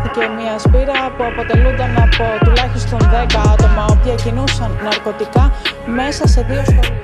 βρέθηκε μια σπήρα που αποτελούνταν από τουλάχιστον 10 άτομα, οποία κινούσαν ναρκωτικά μέσα σε 2 σχολεία.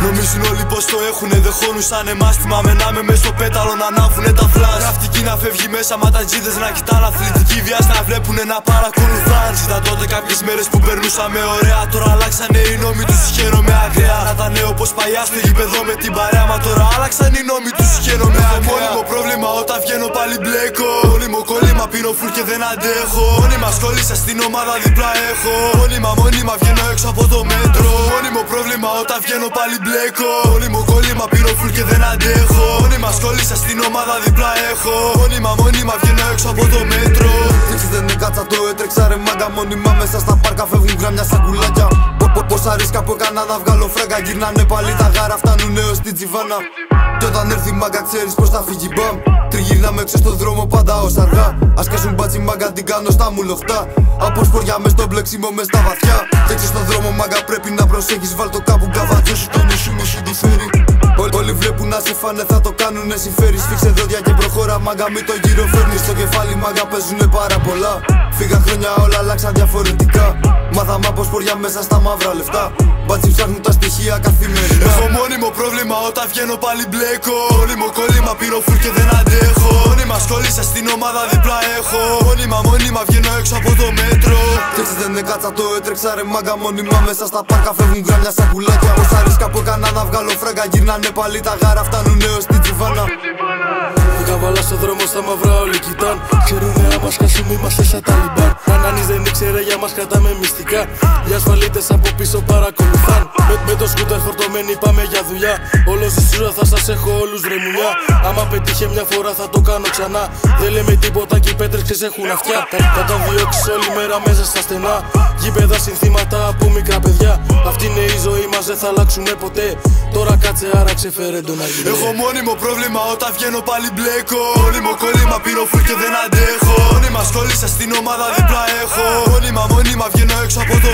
Νομίζουν όλοι πως το έχουνε, δεν χώνουν σαν εμάς. Θυμάμαι να με μες στο πέταλο να ανάβουνε τα φλάς. Ναυτική να φεύγει μέσα, ματατζίδες να κοιτάνε. Αθλητική βιάς να βλέπουνε να παρακολουθάν. Ζητά τότε κάποιες μέρες που περνούσαμε ωραία. Τώρα αλλάξανε οι νόμοι τους, χαίρομαι ακραία. Να ήταν όπως παλιά στο γήπεδο με την παρέα. Μα τώρα άλλαξαν οι νόμοι τους, χαίρομαι ακραία. Μόνιμο πρόβλημα όταν βγαίνω πάλι μπλέκω. Μόνιμο κόλλημα πίνω φουλ και δεν αντέχω. Μόνιμα σχόλησα στην ομάδα δίπλα έχω. Μόνιμα βγαίνω έξω από το μέτρο. Μόνιμο πρόβλημα όταν βγαίνω πάλι μπλέκω. Μόνιμο κόλλημα πίνω φουλ και δεν αντέχω. Μόνιμα σχόλησα στην ομάδα δίπλα έχω. Μόνιμα βγαίνω έξω από το μέτρο. Τύψη δεν είναι κάτσα, το έτρεξα ρε μάγκα. Μόνιμα μέσα στα πάρκα φεύγουν γράμια σαν κουλάκια. Πόσα ρίσκα που έκανα να βγάλω φράγκα. Γυρνάνε πάλι τα γάρα, φτάνουν έως στην τσιβάνα. Κι όταν έρθει μάγκα ξέρεις πως θα φύγει μπαμ. Τριγυρνάμε έξω στον δρόμο πάντα ως αργά. Ας κάσουν μπάτσι μάγκα την κάνω στα μου λοχτά. Από σποριά μες στο μπλέξιμο μες στα βαθιά. Κι έξω στον δρόμο μάγκα πρέπει να προσέχεις. Βάλ το κάπου γκαβατζό σου το νου σου μη σου τη φέρει. Όλοι βλέπουν να σε φάνε θα το κάνουνε συμφέρει. Σφίξε δόντια και προχώρα μάγκα μη το γύρο φέρνεις. Στο κεφάλι μάγκα παίζουνε πάρα πολλά. Φύγαν χρόνια όλα αλλάξαν διαφορετικά. Μάθαμε από σποριά μέσα στα μαύρα λεφτά. Μπάτσι ψάχνουν τα στοιχεία καθημερινά. Έχω μόνιμο πρόβλημα όταν βγαίνω πάλι μπλέκω. Μόνιμο κόλλημα πίνω φουλ και δεν αντέχω. Μόνιμα σχόλησα στην ομάδα δίπλα έχω. Μόνιμα βγαίνω έξω από το μέτρο. Τύψη δεν είναι κάτσα, το έτρεξα ρε μάγκα. Μόνιμα μέσα στα πάρκα φεύγουν γράμια σαν κουλάκια. Πόσα ρίσκα που έκανα να βγάλω φράγκα. Γυρνάνε πάλι τα γάρα, φτάνουν έως την τσιβάνα. Καβάλα στο δρόμο στα μαυρά όλοι κοιτάν. Ξέρουνε άμα σκάσουμε είμαστε σαν Ταλιμπάν. Κανείς δεν ήξερε για μας κρατάμε μυστικά. Οι ασφαλίτες από πίσω παρακολουθάν. Με το σκούτερ φορτωμένοι πάμε για δουλειά. Όλος η σούρα θα σας έχω όλους ρε μουλιά. Άμα πετύχε μια φορά θα το κάνω ξανά. Δεν λέμε τίποτα και οι πέτρες ξεσέχουν αυτιά. Θα τα διώξεις όλη μέρα μέσα στα στενά. Γήπεδα συνθήματα από μικρά παιδιά. Αυτή είναι η ζωή μας, δεν θα αλλάξουνε ποτέ. Τώρα κάτσε άραξε φέρε τον αγγλέ. Έχω μόνιμο πρόβλημα όταν βγαίνω πάλι μπλέκω. Μόνιμο κόλλημα πίνω φουλ και δεν αντέχω. Μόνιμα σχόλησα στην ομάδα δίπλα έχω. Μόνιμα βγαίνω έξω από το